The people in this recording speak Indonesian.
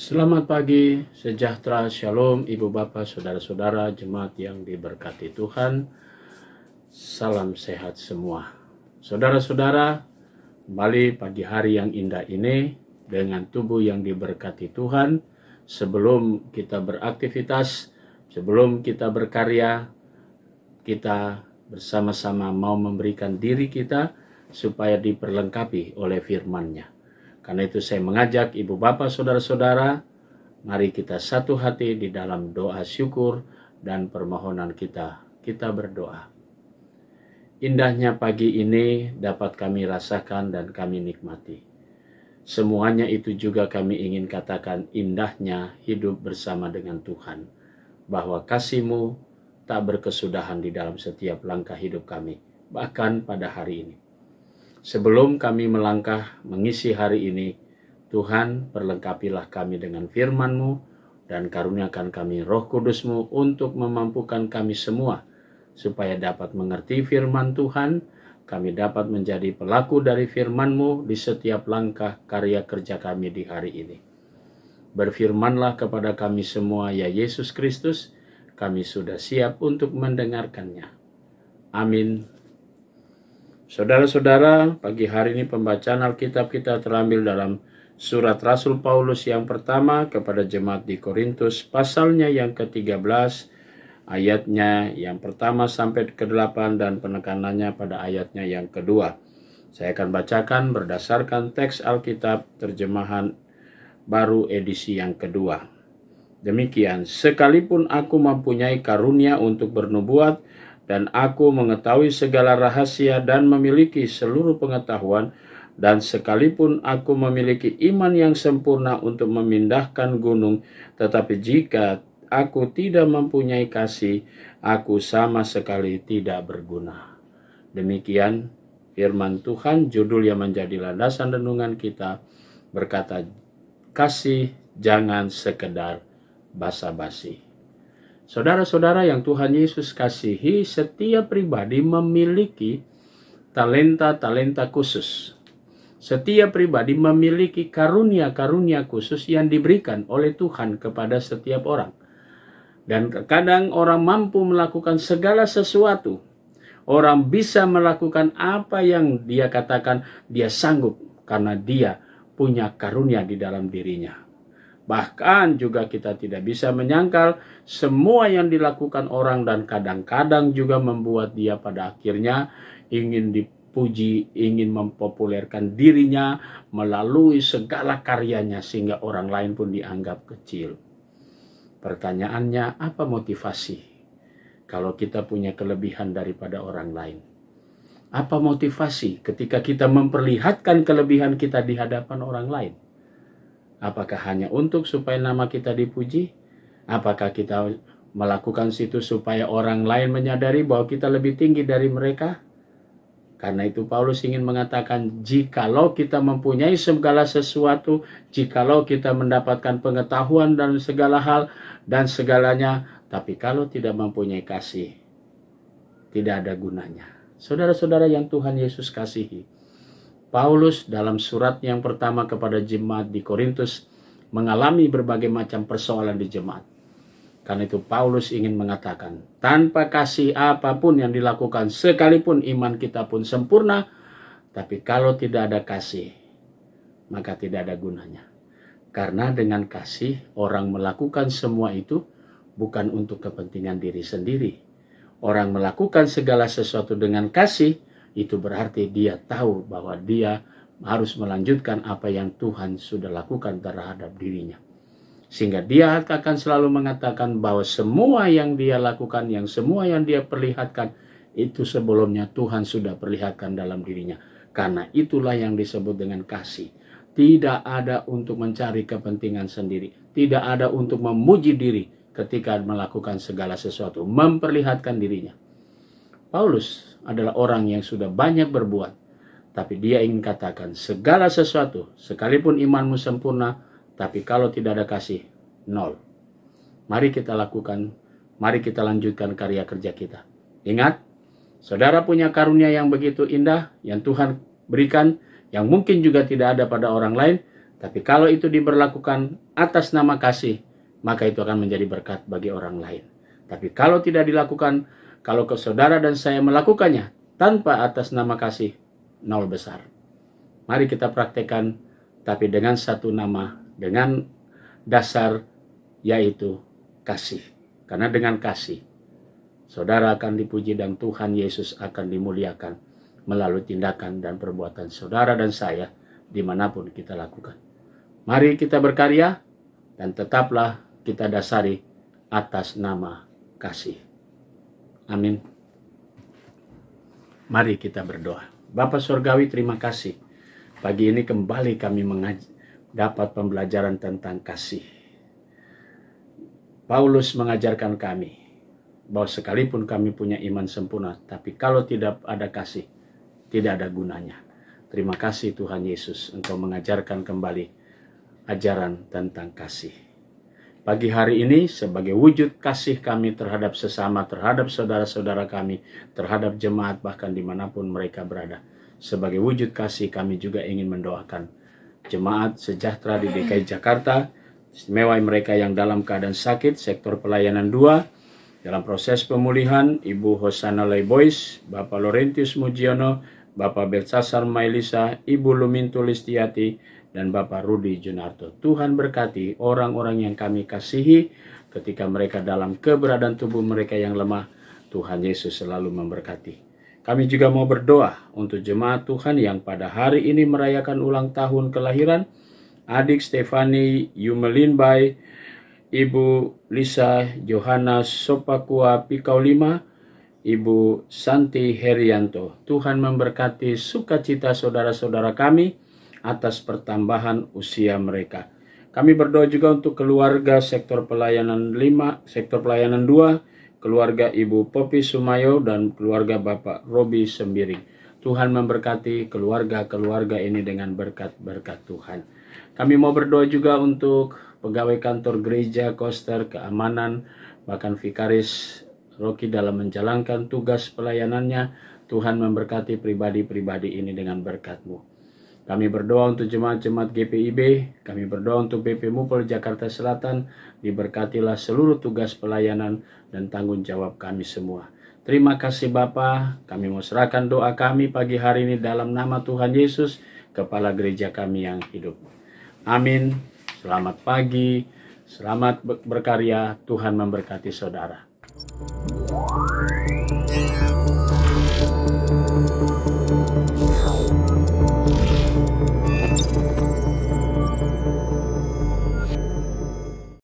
Selamat pagi, sejahtera, shalom, ibu bapak, saudara-saudara, jemaat yang diberkati Tuhan. Salam sehat semua. Saudara-saudara, kembali pagi hari yang indah ini dengan tubuh yang diberkati Tuhan. Sebelum kita beraktivitas, sebelum kita berkarya, kita bersama-sama mau memberikan diri kita supaya diperlengkapi oleh firman-Nya. Karena itu saya mengajak ibu bapak saudara-saudara, mari kita satu hati di dalam doa syukur dan permohonan kita. Kita berdoa. Indahnya pagi ini dapat kami rasakan dan kami nikmati. Semuanya itu juga kami ingin katakan indahnya hidup bersama dengan Tuhan. Bahwa kasih-Mu tak berkesudahan di dalam setiap langkah hidup kami, bahkan pada hari ini. Sebelum kami melangkah mengisi hari ini, Tuhan perlengkapilah kami dengan firman-Mu dan karuniakan kami Roh Kudus-Mu untuk memampukan kami semua supaya dapat mengerti firman Tuhan, kami dapat menjadi pelaku dari firman-Mu di setiap langkah karya kerja kami di hari ini. Berfirmanlah kepada kami semua, ya Yesus Kristus, kami sudah siap untuk mendengarkannya. Amin. Saudara-saudara, pagi hari ini pembacaan Alkitab kita terambil dalam surat Rasul Paulus yang pertama kepada jemaat di Korintus, pasalnya yang ke-13, ayatnya yang pertama sampai ke-8 dan penekanannya pada ayatnya yang kedua. Saya akan bacakan berdasarkan teks Alkitab terjemahan baru edisi yang kedua. Demikian, sekalipun aku mempunyai karunia untuk bernubuat, dan aku mengetahui segala rahasia dan memiliki seluruh pengetahuan, dan sekalipun aku memiliki iman yang sempurna untuk memindahkan gunung, tetapi jika aku tidak mempunyai kasih, aku sama sekali tidak berguna. Demikian firman Tuhan, judul yang menjadi landasan renungan kita berkata, kasih jangan sekedar basa-basi. Saudara-saudara yang Tuhan Yesus kasihi, setiap pribadi memiliki talenta-talenta khusus. Setiap pribadi memiliki karunia-karunia khusus yang diberikan oleh Tuhan kepada setiap orang. Dan terkadang orang mampu melakukan segala sesuatu. Orang bisa melakukan apa yang dia katakan dia sanggup karena dia punya karunia di dalam dirinya. Bahkan juga kita tidak bisa menyangkal semua yang dilakukan orang dan kadang-kadang juga membuat dia pada akhirnya ingin dipuji, ingin mempopulerkan dirinya melalui segala karyanya sehingga orang lain pun dianggap kecil. Pertanyaannya, apa motivasi kalau kita punya kelebihan daripada orang lain? Apa motivasi ketika kita memperlihatkan kelebihan kita di hadapan orang lain? Apakah hanya untuk supaya nama kita dipuji? Apakah kita melakukan situ supaya orang lain menyadari bahwa kita lebih tinggi dari mereka? Karena itu Paulus ingin mengatakan, jikalau kita mempunyai segala sesuatu, jikalau kita mendapatkan pengetahuan dan segala hal dan segalanya, tapi kalau tidak mempunyai kasih, tidak ada gunanya. Saudara-saudara yang Tuhan Yesus kasihi, Paulus dalam surat yang pertama kepada jemaat di Korintus mengalami berbagai macam persoalan di jemaat. Karena itu Paulus ingin mengatakan, tanpa kasih apapun yang dilakukan, sekalipun iman kita pun sempurna, tapi kalau tidak ada kasih, maka tidak ada gunanya. Karena dengan kasih, orang melakukan semua itu bukan untuk kepentingan diri sendiri. Orang melakukan segala sesuatu dengan kasih, itu berarti dia tahu bahwa dia harus melanjutkan apa yang Tuhan sudah lakukan terhadap dirinya. Sehingga dia akan selalu mengatakan bahwa semua yang dia lakukan, semua yang dia perlihatkan, itu sebelumnya Tuhan sudah perlihatkan dalam dirinya. Karena itulah yang disebut dengan kasih. Tidak ada untuk mencari kepentingan sendiri. Tidak ada untuk memuji diri ketika melakukan segala sesuatu. Memperlihatkan dirinya. Paulus adalah orang yang sudah banyak berbuat, tapi dia ingin katakan segala sesuatu, sekalipun imanmu sempurna, tapi kalau tidak ada kasih, nol. Mari kita lakukan, mari kita lanjutkan karya kerja kita. Ingat, saudara punya karunia yang begitu indah, yang Tuhan berikan, yang mungkin juga tidak ada pada orang lain, Tapi kalau itu diberlakukan atas nama kasih, maka itu akan menjadi berkat bagi orang lain. Tapi kalau tidak dilakukan, kalau saudara dan saya melakukannya tanpa atas nama kasih, nol besar. Mari kita praktekkan, tapi dengan satu nama, dengan dasar yaitu kasih. Karena dengan kasih, saudara akan dipuji dan Tuhan Yesus akan dimuliakan melalui tindakan dan perbuatan saudara dan saya dimanapun kita lakukan. Mari kita berkarya dan tetaplah kita dasari atas nama kasih. Amin. Mari kita berdoa. Bapa Surgawi, terima kasih. Pagi ini kembali kami dapat pembelajaran tentang kasih. Paulus mengajarkan kami bahwa sekalipun kami punya iman sempurna, tapi kalau tidak ada kasih, tidak ada gunanya. Terima kasih Tuhan Yesus, Engkau mengajarkan kembali ajaran tentang kasih. Pagi hari ini sebagai wujud kasih kami terhadap sesama, terhadap saudara-saudara kami, terhadap jemaat bahkan dimanapun mereka berada. Sebagai wujud kasih kami juga ingin mendoakan jemaat sejahtera di DKI Jakarta, istimewa mereka yang dalam keadaan sakit, sektor pelayanan 2, dalam proses pemulihan, Ibu Hosana Leibois, Bapak Laurentius Mujiono, Bapak Belsasar Mailisa, Ibu Lumintu Listiati, dan Bapak Rudi Junarto. Tuhan berkati orang-orang yang kami kasihi ketika mereka dalam keberadaan tubuh mereka yang lemah. Tuhan Yesus selalu memberkati. Kami juga mau berdoa untuk jemaat Tuhan yang pada hari ini merayakan ulang tahun kelahiran adik Stefani Yumelinbai, Ibu Lisa Johanna Sopakua Pikau 5, Ibu Santi Herianto. Tuhan memberkati sukacita saudara-saudara kami atas pertambahan usia mereka. Kami berdoa juga untuk keluarga sektor pelayanan 5, sektor pelayanan 2, keluarga Ibu Popi Sumayo dan keluarga Bapak Robi Sembiring. Tuhan memberkati keluarga-keluarga ini dengan berkat-berkat Tuhan. Kami mau berdoa juga untuk pegawai kantor gereja, koster, keamanan, bahkan vikaris Rocky dalam menjalankan tugas pelayanannya. Tuhan memberkati pribadi-pribadi ini dengan berkat-Mu. Kami berdoa untuk jemaat-jemaat GPIB, kami berdoa untuk BP Mupol Jakarta Selatan, diberkatilah seluruh tugas pelayanan dan tanggung jawab kami semua. Terima kasih Bapa, kami mau serahkan doa kami pagi hari ini dalam nama Tuhan Yesus, Kepala Gereja kami yang hidup. Amin. Selamat pagi, selamat berkarya, Tuhan memberkati saudara.